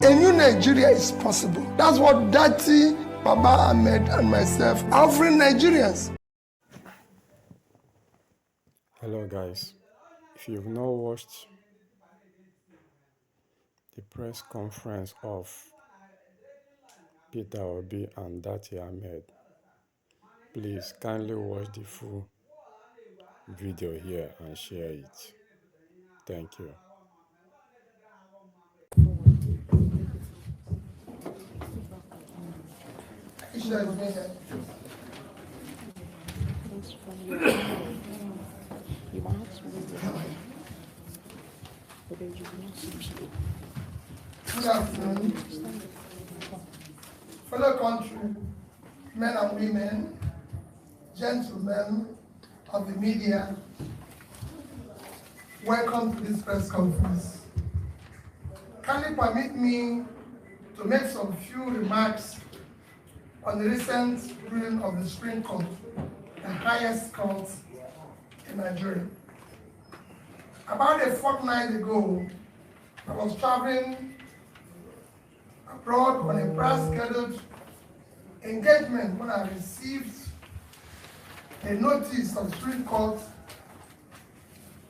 A new Nigeria is possible. That's what Dati, Baba Ahmed, and myself are offering Nigerians. Hello guys, if you've not watched the press conference of Peter Obi and Dati Ahmed, please kindly watch the full video here and share it. Thank you. Good afternoon, fellow country, men and women, gentlemen of the media. Welcome to this press conference. Kindly permit me to make some few remarks on the recent ruling of the Supreme Court, the highest court in Nigeria. About a fortnight ago, I was traveling abroad on a price-scheduled engagement when I received a notice of the Supreme Court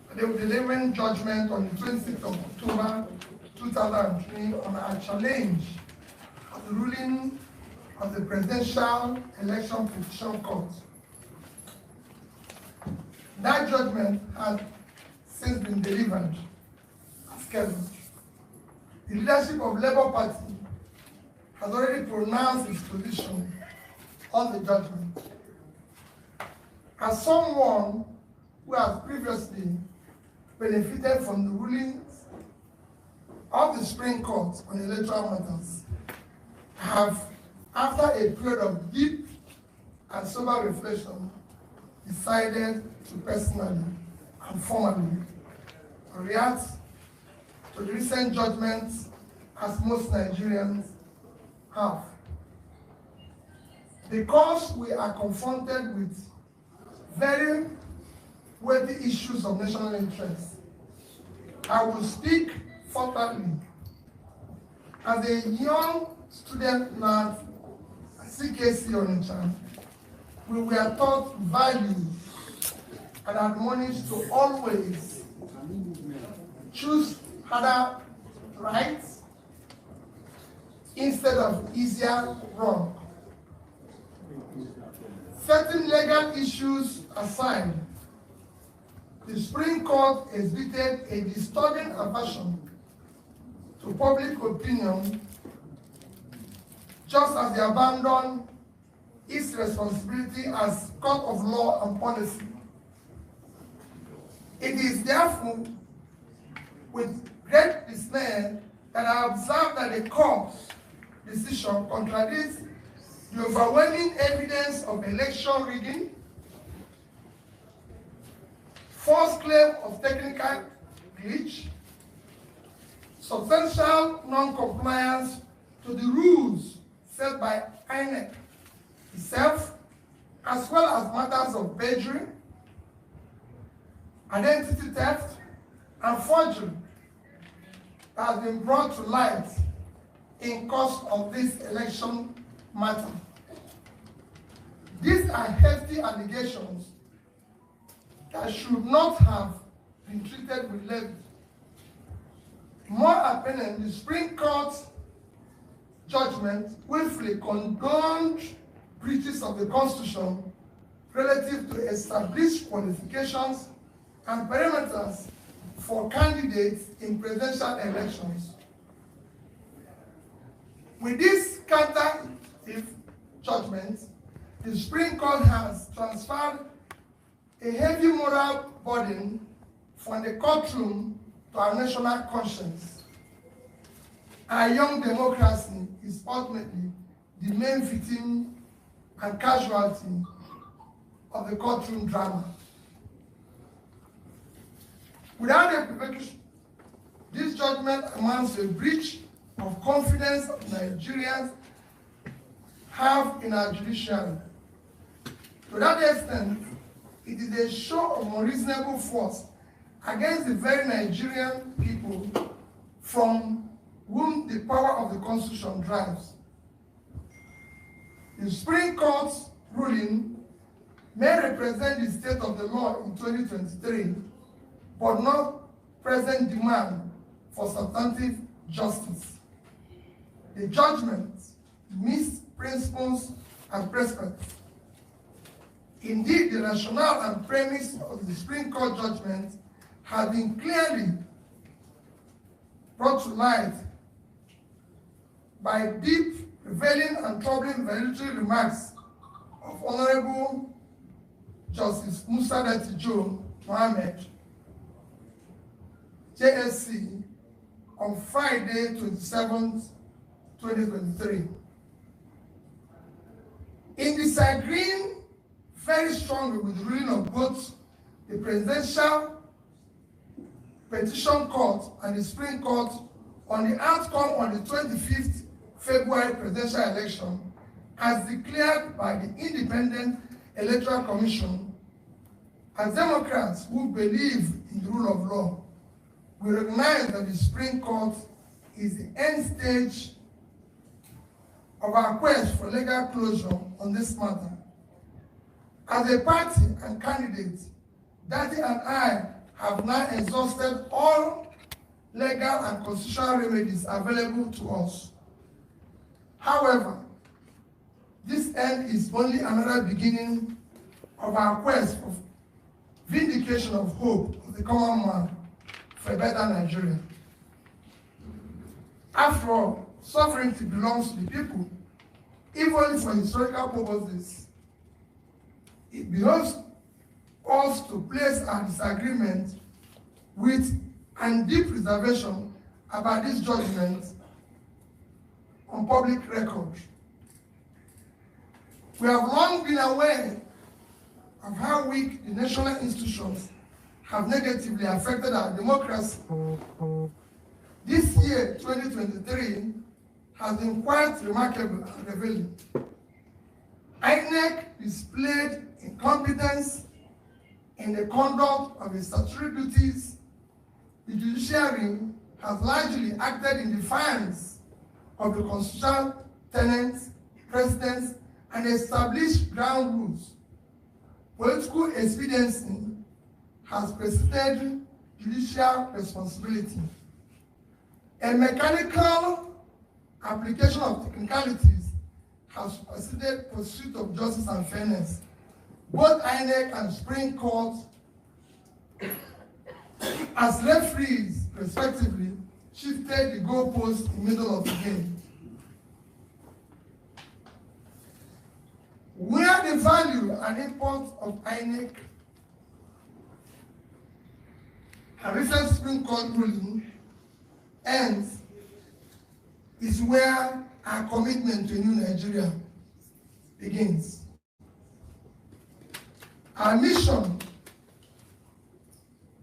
that they were delivering judgment on the 26th of October 2003 on our challenge of the ruling of the Presidential Election Petition Court. That judgment has since been delivered as scheduled. The leadership of Labour Party has already pronounced its position on the judgment. As someone who has previously benefited from the rulings of the Supreme Court on electoral matters, I have, after a period of deep and sober reflection, decided to personally and formally react to the recent judgments as most Nigerians have. Because we are confronted with very weighty issues of national interest, I will speak forthrightly. As a young student at CKC Onitsha, we were taught values and admonished to always choose harder rights instead of easier wrong. Certain legal issues aside, the Supreme Court exhibited a disturbing aversion to public opinion, just as they abandoned its responsibility as court of law and policy. It is therefore with great dismay that I observe that the court's decision contradicts the overwhelming evidence of election rigging, false claim of technical glitch, substantial non-compliance to the rules set by INEC itself, as well as matters of perjury, identity theft, and forgery that has been brought to light in course of this election matter. These are hefty allegations that should not have been treated with levity. More apparently, the Supreme Court's judgment willfully condoned breaches of the Constitution relative to established qualifications and parameters for candidates in presidential elections. With this counter-effective judgment, the Supreme Court has transferred a heavy moral burden from the courtroom to our national conscience. Our young democracy is ultimately the main victim and casualty of the courtroom drama. Without equivocation, this judgment amounts to a breach of confidence Nigerians have in our judiciary. To that extent, it is a show of unreasonable force against the very Nigerian people from whom the power of the Constitution drives. The Supreme Court's ruling may represent the state of the law in 2023, but not present demand for substantive justice. The judgment meets principles and precepts. Indeed, the rationale and premise of the Supreme Court judgment have been clearly brought to light by deep, revealing, and troubling valedictory remarks of Honorable Justice Musa Datijo Mohammed, JSC, on Friday, 27th, 2023. In disagreeing very strongly with the ruling of both the Presidential Petition Court and the Supreme Court on the outcome on the 25th February presidential election, as declared by the Independent Electoral Commission, as Democrats who believe in the rule of law, we recognize that the Supreme Court is the end stage of our quest for legal closure on this matter. As a party and candidate, Dati and I have now exhausted all legal and constitutional remedies available to us. However, this end is only another beginning of our quest for vindication of hope of the common man for a better Nigeria. After all, sovereignty belongs to the people, even for historical purposes. It belongs us to place our disagreement with and deep reservation about this judgment on public record. We have long been aware of how weak the national institutions have negatively affected our democracy. This year, 2023, has been quite remarkable and revealing. INEC displayed incompetence in the conduct of its statutory duties. The judiciary has largely acted in defiance of the constitutional tenets, precedents, and established ground rules. Political expediency has preceded judicial responsibility. A mechanical application of technicalities has preceded pursuit of justice and fairness. Both INEC and Supreme Court, as referees, respectively, shifted the goalposts in the middle of the game. Where the value and import of INEC and recent Supreme Court ruling ends is where our commitment to a new Nigeria begins. Our mission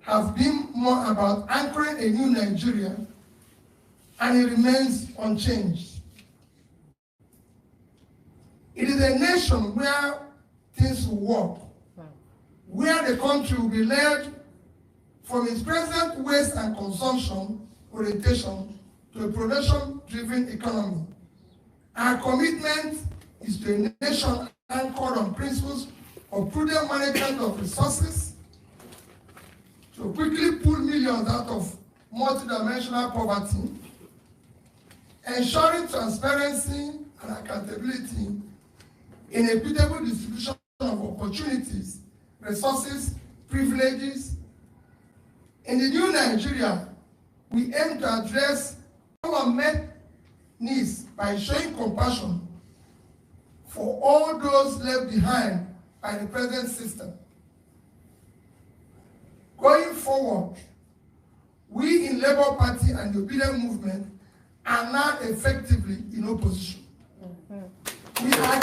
has been more about anchoring a new Nigeria, and it remains unchanged. It is a nation where things will work, where the country will be led from its present waste and consumption orientation to a production-driven economy. Our commitment is to a nation anchored on principles of prudent management of resources, to quickly pull millions out of multidimensional poverty, ensuring transparency and accountability in equitable distribution of opportunities, resources, privileges. In the new Nigeria, we aim to address all unmet needs by showing compassion for all those left behind by the present system. Going forward, we in Labour Party and the Obedient Movement are now effectively in opposition. We are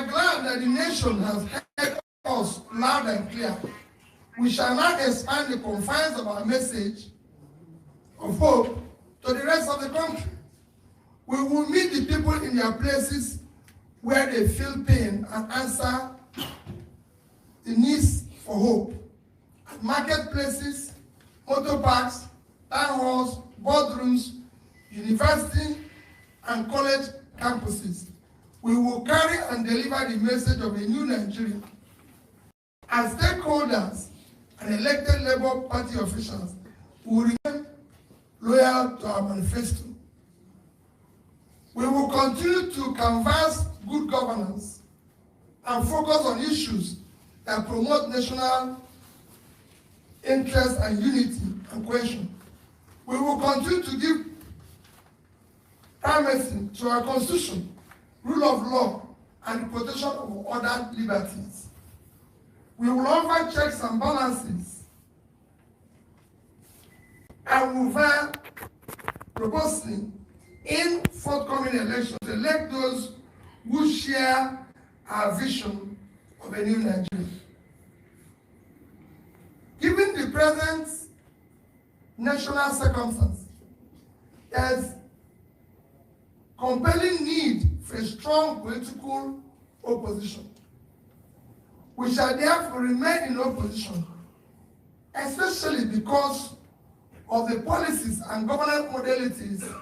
glad that the nation has heard us loud and clear. We shall not expand the confines of our message of hope to the rest of the country. We will meet the people in their places where they feel pain and answer the needs for hope. At marketplaces, motor parks, town halls, boardrooms, university and college campuses. We will carry and deliver the message of a new Nigeria. As stakeholders and elected Labour Party officials, we will remain loyal to our manifesto. We will continue to canvass good governance and focus on issues that promote national interest and unity and cohesion. We will continue to give primacy to our constitution, rule of law, and the protection of other liberties. We will offer checks and balances and will vote robustly in forthcoming elections to elect those who share our vision of a new Nigeria. Given the present national circumstances, there is compelling need for a strong political opposition. We shall therefore remain in opposition, especially because of the policies and governance modalities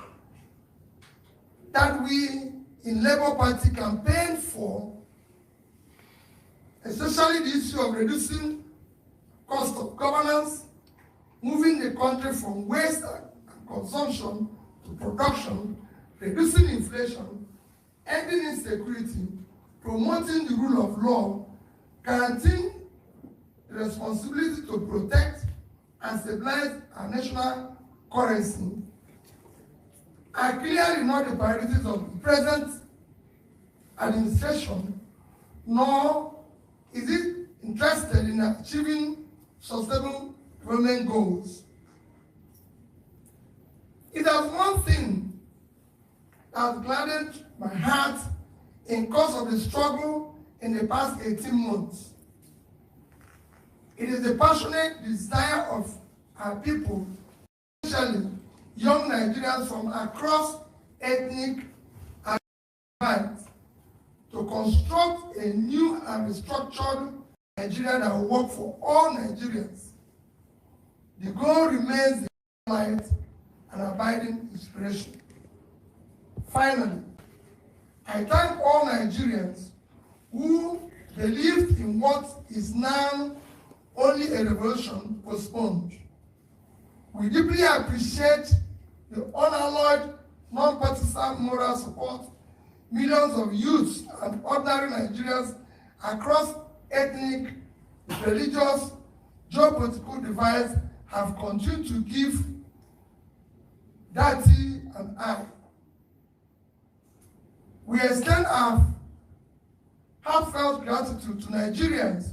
that we in Labour Party campaign for, especially the issue of reducing cost of governance, moving the country from waste and consumption to production, reducing inflation, ending insecurity, promoting the rule of law, guaranteeing the responsibility to protect and stabilize our national currency, are clearly not the priorities of the present administration, nor is it interested in achieving sustainable development goals. It has one thing that has gladdened my heart in course of the struggle in the past 18 months. It is the passionate desire of our people, especially young Nigerians from across ethnic and divides, to construct a new and restructured Nigeria that will work for all Nigerians. The goal remains the light and abiding inspiration. Finally, I thank all Nigerians who believed in what is now only a revolution postponed. We deeply appreciate the unalloyed, non-partisan moral support millions of youths and ordinary Nigerians across ethnic, religious, geopolitical divides have continued to give Dati and I. We extend our heartfelt gratitude to Nigerians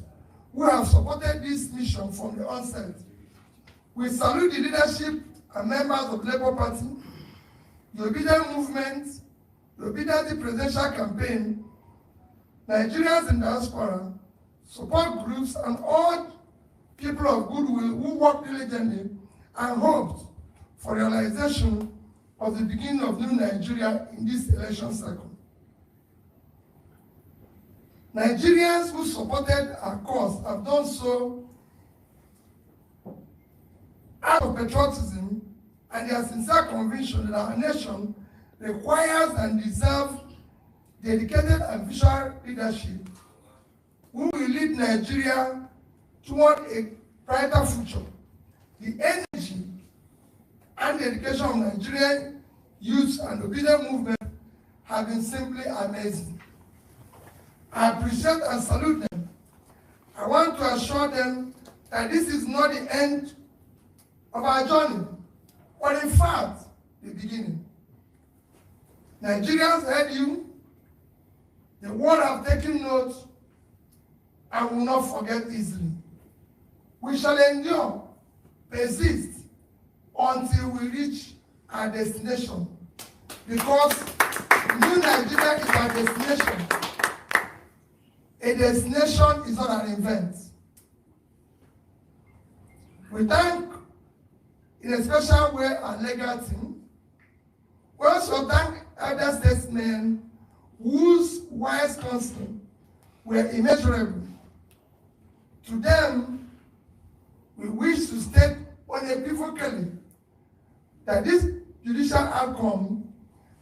who have supported this mission from the onset. We salute the leadership and members of the Labour Party, the Obedient Movement, the Obedient Presidential Campaign, Nigerians in diaspora, support groups, and all people of goodwill who work diligently and hoped for realization of the beginning of new Nigeria in this election cycle. Nigerians who supported our cause have done so out of patriotism and their sincere conviction that our nation requires and deserves dedicated and visionary leadership who will lead Nigeria toward a brighter future. The energy and dedication of Nigerian youth and obedient movement have been simply amazing. I appreciate and salute them. I want to assure them that this is not the end of our journey, but in fact, the beginning. Nigerians heard you, the world have taken note, and will not forget easily. We shall endure, persist, until we reach our destination, because new Nigeria is our destination. A destination is not an event. We thank, in a special way, our legal team. We also thank elder statesmen whose wise counsel were immeasurable. To them, we wish to state unequivocally that this judicial outcome,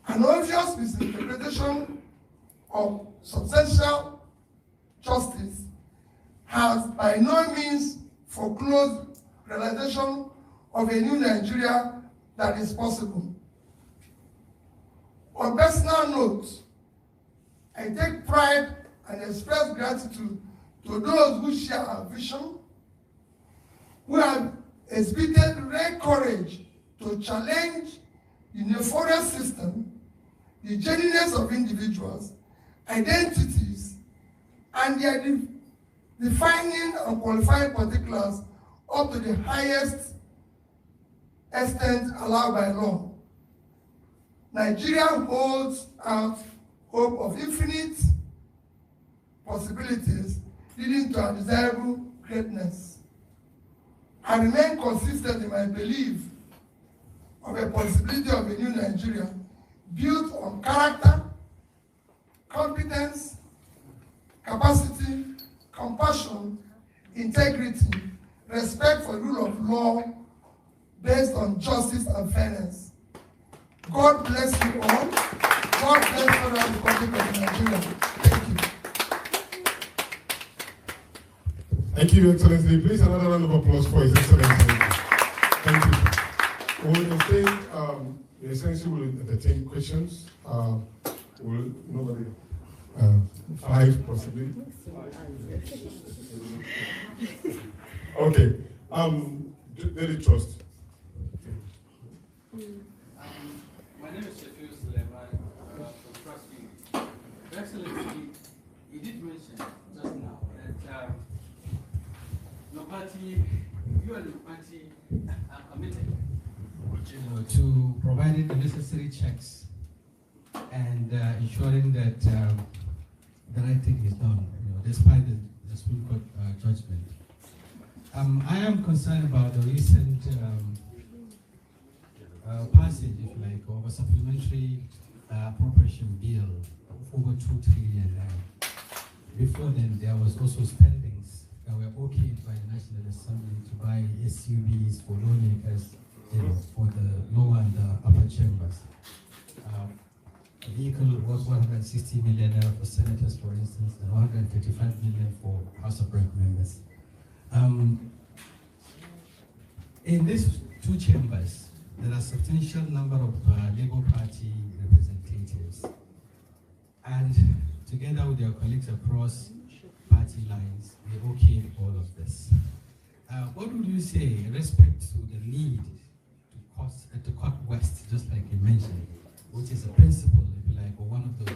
an obvious misinterpretation of substantial justice, has by no means foreclosed realization of a new Nigeria that is possible. On personal note, I take pride and express gratitude to those who share our vision, who have exhibited rare courage to challenge the nefarious system, the genuineness of individuals, identities, and their defining and qualifying particulars up to the highest extent allowed by law. Nigeria holds out hope of infinite possibilities leading to a desirable greatness. I remain consistent in my belief of a possibility of a new Nigeria built on character, competence, capacity, compassion, integrity, respect for the rule of law based on justice and fairness. God bless you all. God bless the Federal Republic of Nigeria. Thank you. Thank you, Your Excellency. Please, another round of applause for His Excellency. Thank you. The Excellency will entertain questions. Nobody? 5 possibly? Okay. Daily Trust. My name is Sheffield Suleiman from Trust Unit. Your Excellency, you did mention just now that your party, you and your party are committed to providing the necessary checks and ensuring that the right thing is done, despite the Supreme Court judgment. I am concerned about the recent passage, if you like, of a supplementary appropriation bill of over 2 trillion. Before then, there was also spendings that were okayed by the National Assembly to buy SUVs for lawmakers, for the lower and the upper chambers. The vehicle was 160 million for senators, for instance, and 135 million for House of Rep members. In these 2 chambers, there are a substantial number of Labour Party representatives, and together with their colleagues across party lines, they okayed all of this. What would you say in respect to the need to cut West, just like you mentioned, which is a principle, if you like, or one of the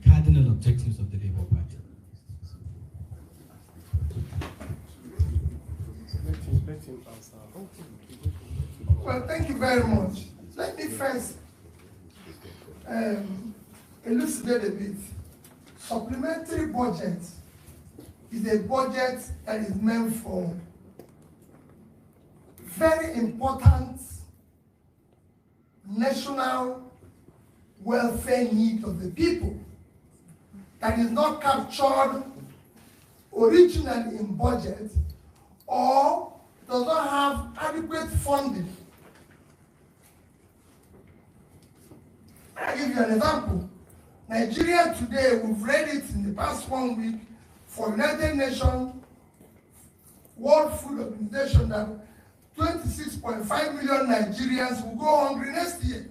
cardinal objectives of the Labour Party? Well, thank you very much. Let me first elucidate a bit. Supplementary budget is a budget that is meant for very important national welfare needs of the people that is not captured originally in budget or does not have adequate funding. I'll give you an example. Nigeria today, we've read it in the past 1 week for United Nations World Food Organization that 26.5 million Nigerians will go hungry next year.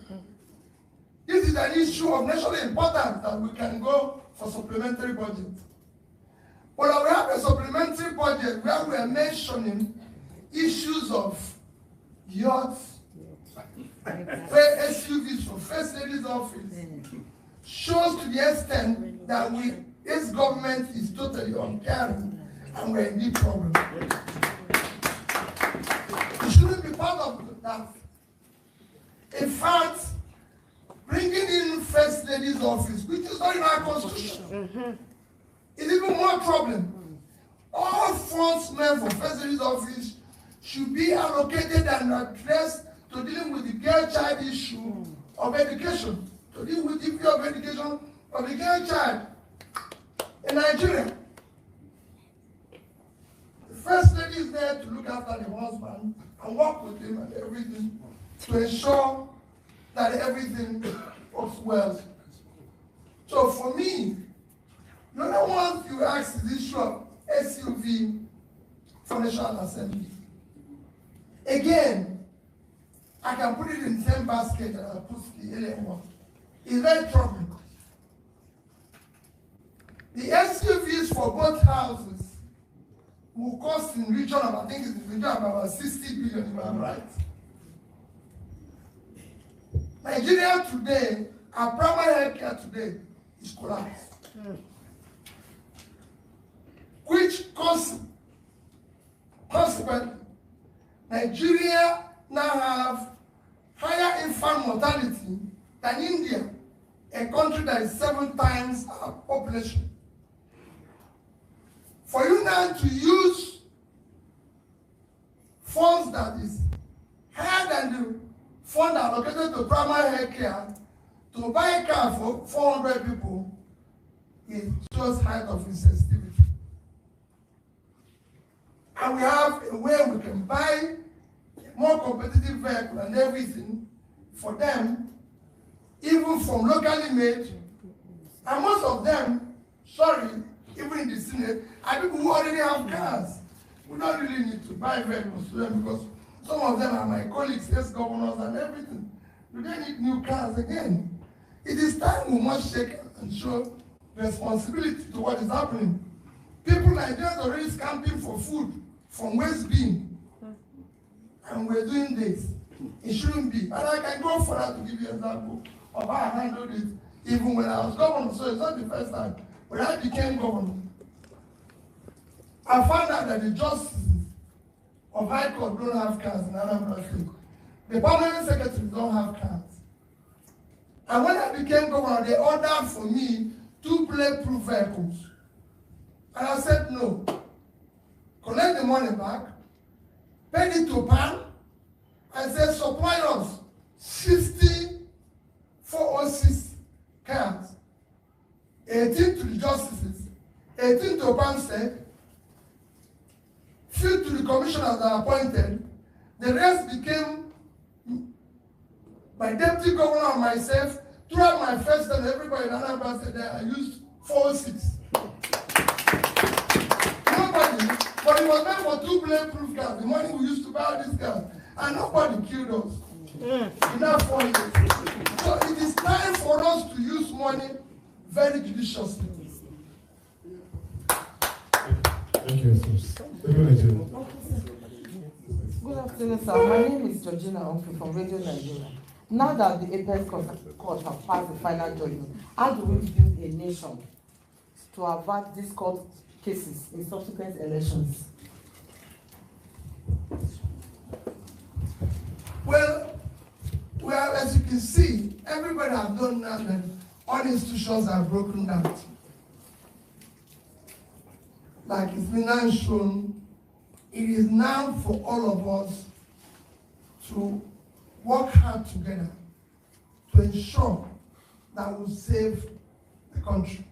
This is an issue of national importance that we can go for supplementary budget. But we have a supplementary budget where we are mentioning issues of yachts, SUVs for First Lady's office, shows to the extent that this government is totally uncaring and we're in deep problem. We shouldn't be part of that. In fact, bringing in First Lady's office, which is not in our constitution, is even more problem. All funds meant for First Lady's office should be allocated and addressed to dealing with the girl child issue of education, to deal with the issue of education of the girl child in Nigeria. The First Lady is there to look after the husband and work with him and everything. to ensure that everything works well. So for me, the only one you ask is the issue of SUV for National Assembly. Again, I can put it in the same basket that I put the alien one. It's very troubling. The SUVs for both houses will cost in region of, I think it's in region of about 60 billion, if I'm right. Nigeria today, our primary health care today is collapsed. Which consequently, Nigeria now have higher infant mortality than India, a country that is 7 times our population. For you now to use funds that is higher than the fund allocated to primary health care to buy a car for 400 people is just height of insensitivity. And we have a way we can buy a more competitive vehicle and everything for them, even from locally made, and most of them, even in the Senate, are people who already have cars. We don't really need to buy vehicles to them because some of them are my colleagues, ex-governors and everything. Do they need new cars again? It is time we must shake and show responsibility to what is happening. People like that are already scamping for food from waste bin. And we're doing this. It shouldn't be. And I can go further to give you an example of how I handled it even when I was governor. So it's not the first time. When I became governor, I found out that the justices of High Court don't have cars in Anambra State. The permanent secretaries don't have cars. And when I became governor, they ordered for me 2 bulletproof vehicles. And I said no. Collect the money back, pay it to PAN, and say supply us 60 406 cars. 18 to the justices, 18 to PANSEC, few to the commissioners that are appointed. The rest became my deputy governor and myself. Throughout my first term, everybody in Anambra said that I used 406. Nobody, but it was meant for 2 bulletproof cars. The money we used to buy these cars, and nobody killed us. In that 4 years. So it is time for us to use money very judiciously. Thank you, sir. Good afternoon, sir. My name is Georgina Humphrey from Radio Nigeria. Now that the Apex Court have passed the final judgment, how do we build a nation to avert these court cases in subsequent elections? Well, as you can see, everybody has done now that all institutions are broken down. Like it's been now shown, it is now for all of us to work hard together to ensure that we save the country.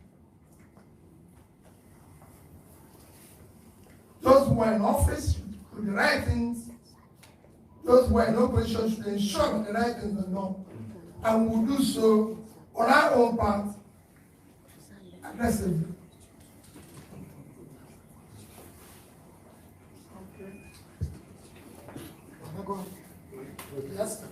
Those who are in office should do the right things. Those who are in opposition should ensure that the right things are done. And we'll do so on our own part aggressively. Yes.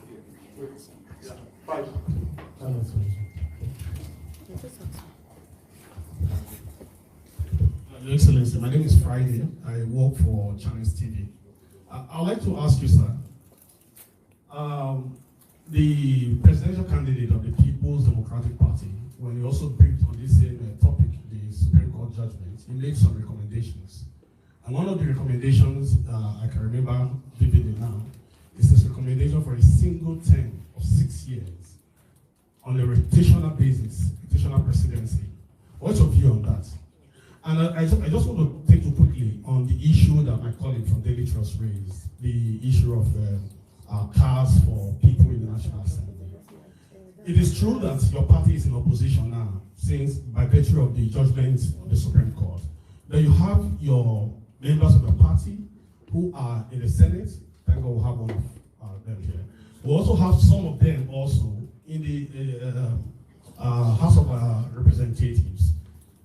Your Excellency, my name is Friday. I work for Channels TV. I'd like to ask you, sir, the presidential candidate of the People's Democratic Party, when he also briefed on this same topic, the Supreme Court judgment, he made some recommendations. And one of the recommendations I can remember vividly now is this recommendation for a single term of 6 years on a rotational basis, rotational presidency. What's your view on that? And I just want to take you quickly on the issue that my colleague from Daily Trust raised, the issue of cars for people in the National Assembly. It is true that your party is in opposition now, since by virtue of the judgment of the Supreme Court, that you have your members of your party who are in the Senate. Thank God we have one of them here. We also have some of them also in the House of Representatives.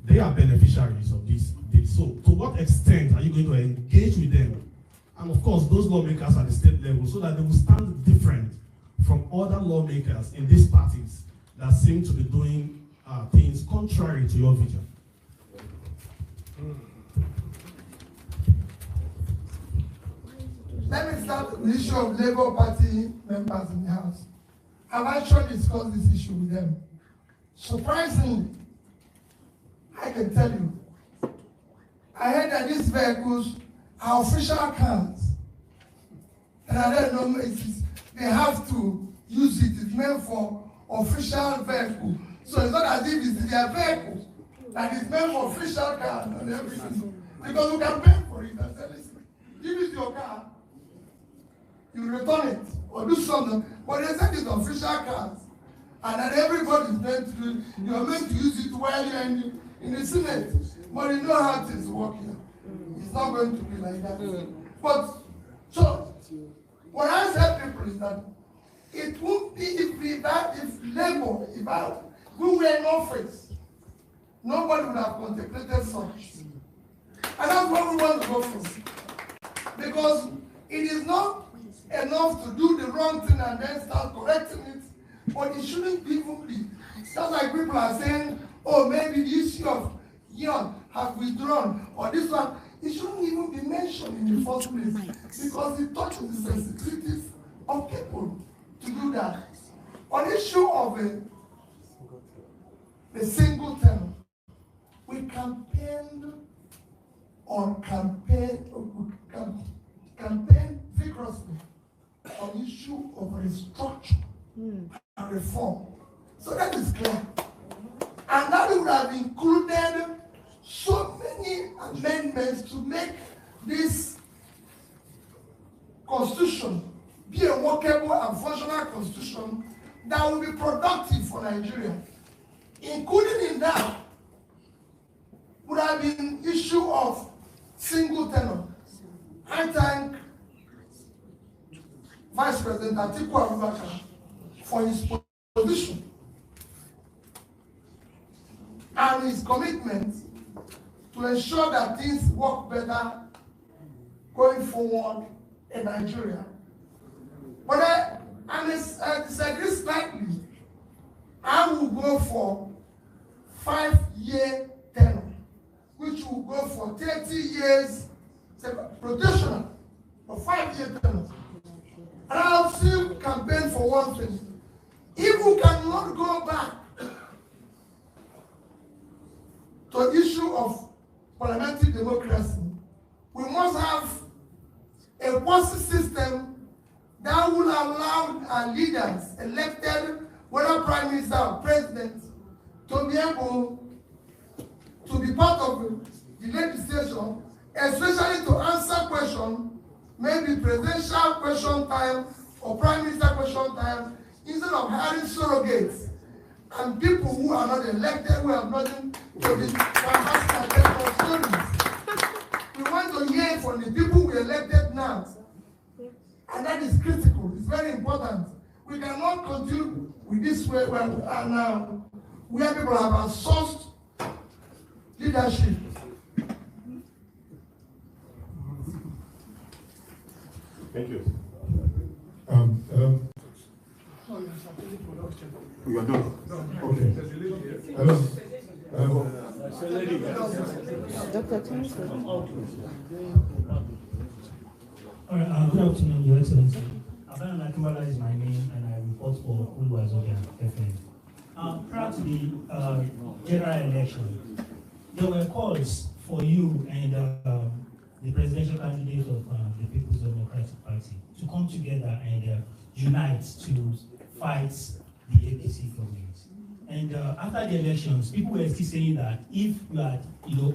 They are beneficiaries of this bill. So to what extent are you going to engage with them? And of course, those lawmakers at the state level, so that they will stand different from other lawmakers in these parties that seem to be doing things contrary to your vision. Let me start with the issue of Labour Party members in the House. I've actually discussed this issue with them. Surprisingly, I can tell you, I heard that these vehicles are official cars. And I don't know, they have to use it. It's meant for official vehicle. So it's not as if it's their vehicle, that it's meant for official cars and everything. Because you can pay for it and say, listen, if it's your car, you return it or do something. But they said it's official cars. And that everybody is meant to do it. You are meant to use it while you're in the Senate. But you know how things work here. It's not going to be like that. But, so, what I tell people is that it won't be if Labour, we were in office, nobody would have contemplated such. And that's what we want to go for. Because it is not enough to do the wrong thing and then start correcting it, but it shouldn't even be. Just like people are saying, oh, maybe the issue of young have withdrawn, or this one, it shouldn't even be mentioned in the first place, because it touches the sensitivities of people to do that. On the issue of the single term, we campaigned vigorously on the issue of restructure and reform. So that is clear. And that would have included so many amendments to make this constitution be a workable and functional constitution that will be productive for Nigeria. Including in that would have been issue of single tenure. I thank Vice President Atiku Abubakar for his position and his commitment to ensure that things work better going forward in Nigeria. But I disagree slightly. I will go for 5-year tenure, which will go for 30 years rotational, for 5-year tenure. And I'll still campaign for one thing. If we cannot go back to the issue of parliamentary democracy, we must have a policy system that will allow our leaders elected, whether prime minister or president, to be able to be part of the legislation, especially to answer questions, maybe presidential question time or prime minister question time, instead of hiring surrogates and people who are not elected, who have nothing to be stories. We want to hear from the people we elected now. And that is critical. It's very important. We cannot continue with this way where we are now, where people have outsourced leadership. Thank you. You are done. Okay. Hello. Dr. Thompson. All right, good afternoon, Your Excellency. Abana Nakimala is my name, and I report for Uluwazodia FM. Prior to the general election, there were calls for you and the presidential candidate of the People's Democratic Party to come together and unite to fight the APC government. And after the elections, people were still saying that if you had,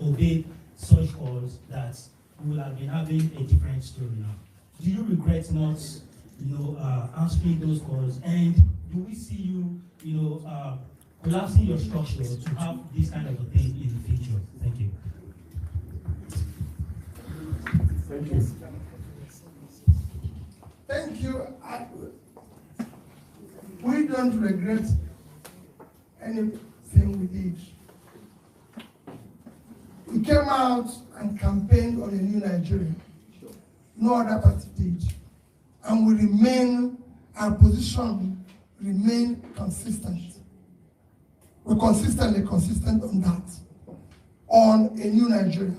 obeyed such calls, that we would have been having a different story now. Do you regret not, answering those calls? And do we see you, collapsing your structure to have this kind of a thing in the future? Thank you. Thank you. Thank you. We don't regret anything we did. We came out and campaigned on a new Nigeria. No other party did. And we remain, our position remain consistent. We're consistently consistent on that. On a new Nigeria.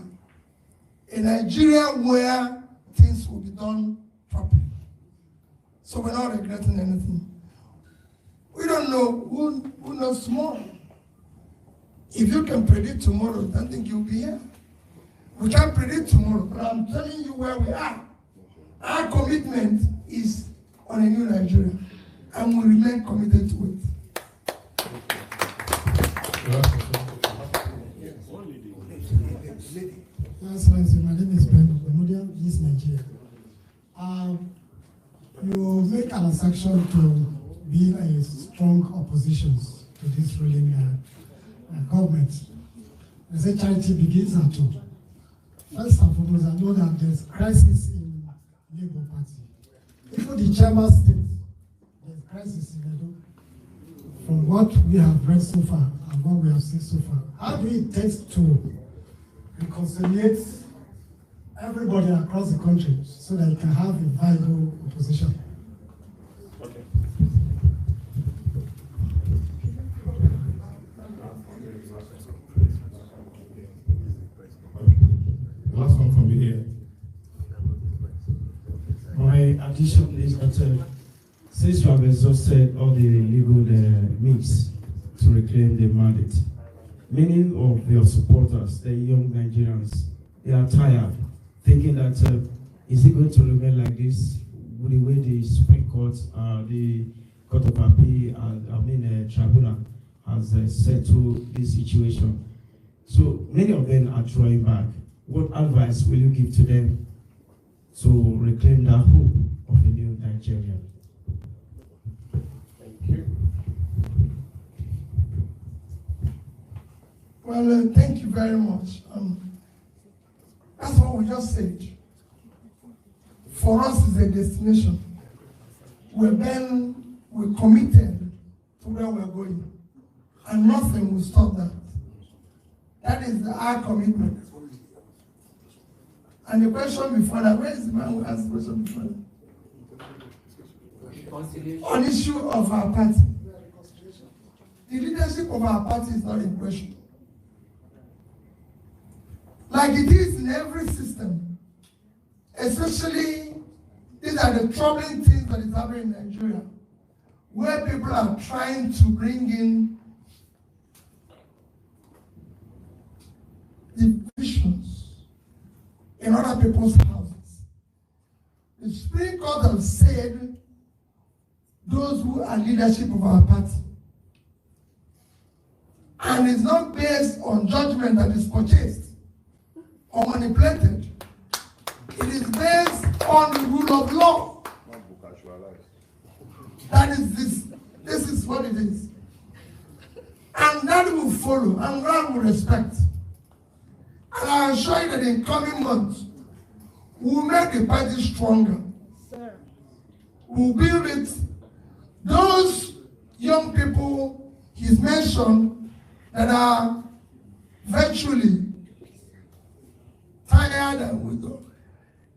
A Nigeria where things will be done properly. So we're not regretting anything. We don't know who knows tomorrow. If you can predict tomorrow, I don't think you'll be here. We can't predict tomorrow, but I'm telling you where we are. Our commitment is on a new Nigeria, and we remain committed to it. Excellency, my name is Ben Bemudia, East Nigeria. You make an assertion to be a strong opposition to this ruling government. They say charity begins at home. First and foremost, I know that there's crisis in Labour Party. Even the chairman states there's crisis in Edo. From what we have read so far and what we have seen so far, how do we intend to reconciliate everybody across the country so that you can have a viable opposition? Okay. Last one from me here. My addition is that since you have exhausted all the legal means to reclaim the mandate, many of your supporters, the young Nigerians, they are tired, thinking that is it going to remain like this with the way the Supreme Court, the Court of Appeal, Tribunal has settled this situation. So many of them are drawing back. What advice will you give to them to reclaim that hope of a new Nigeria? Thank you. Well, thank you very much. That's what we just said. For us, it's a destination. We're committed to where we're going, and nothing will stop that. That is our commitment. And the question before that, where is the man who asked the question before that? On issue of our party. The leadership of our party is not in question. Like it is in every system, especially these are the troubling things that is happening in Nigeria, where people are trying to bring in divisions in other people's houses. The Supreme Court has said those who are leadership of our party, and it's not based on judgment that is purchased or manipulated. It is based on the rule of law. That is this. This is what it is. And that will follow, and God will respect. And I assure you that in coming months, we'll make the party stronger. We'll build it. Those young people he's mentioned that are virtually tired and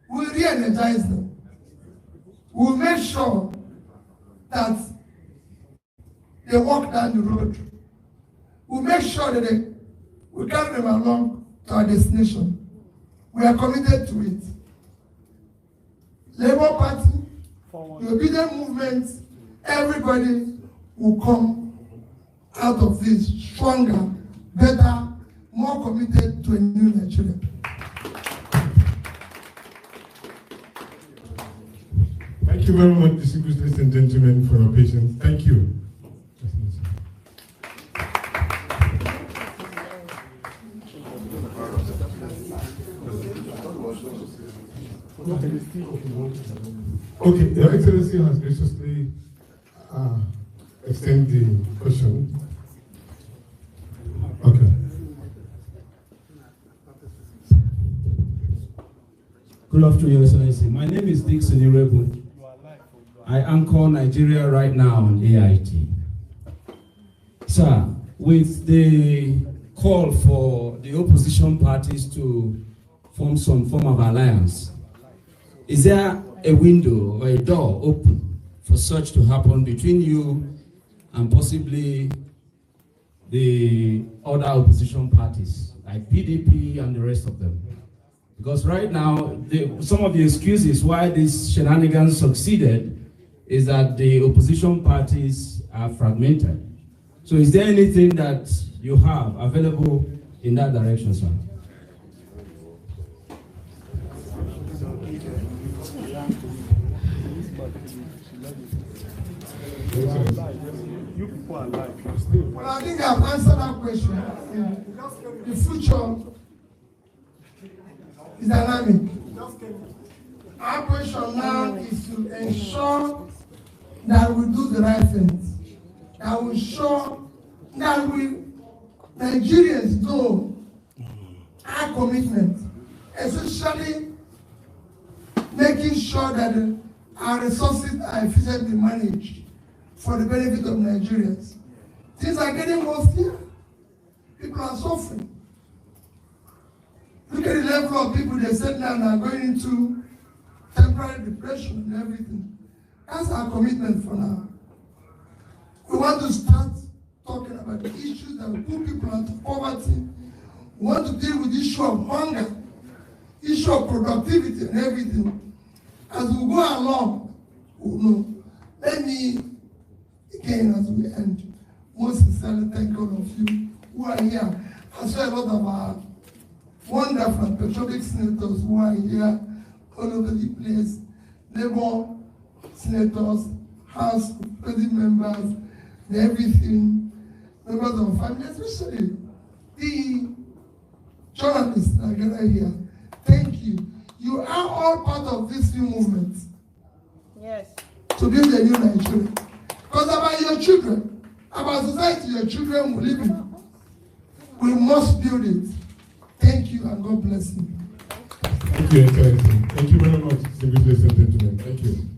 we'll re-energize them. We'll make sure that they walk down the road. We'll make sure that we carry them along to our destination. We are committed to it. Labour Party, the obedient movement, everybody will come out of this stronger, better, more committed to a new Nigeria. Thank you very much, distinguished ladies and gentlemen, for your patience. Thank you. Okay, Your Excellency has graciously extended the question. Okay. Good afternoon, Your Excellency. My name is Dixon Irebu. I anchor Nigeria right now on AIT. Sir, with the call for the opposition parties to form some form of alliance, is there a window or a door open for such to happen between you and possibly the other opposition parties, like PDP and the rest of them? Because right now, some of the excuses why these shenanigans succeeded is that the opposition parties are fragmented. So is there anything that you have available in that direction, sir? Well, I think I've answered that question. The future is dynamic. Our question now is to ensure that we do the right things, that we ensure that Nigerians know our commitment, especially making sure that our resources are efficiently managed for the benefit of Nigerians. Things are getting worse here. People are suffering. Look at the level of people they said now are going into temporary depression and everything. That's our commitment for now. We want to start talking about the issues that will put people out of poverty. We want to deal with the issue of hunger, issue of productivity and everything. As we go along, we'll know. Let me, again, as we end, most sincerely thank all of you who are here. I saw a lot of our wonderful and patriotic senators who are here all over the place. Labour senators, House President members, and everything, members of family, especially the journalists that are gathered here. Thank you. You are all part of this new movement. Yes. To build a new Nigeria. Because about your children, about society your children will live in, we must build it. Thank you and God bless you. Thank you, Excellency. Thank you very much, ladies and gentlemen. Thank you.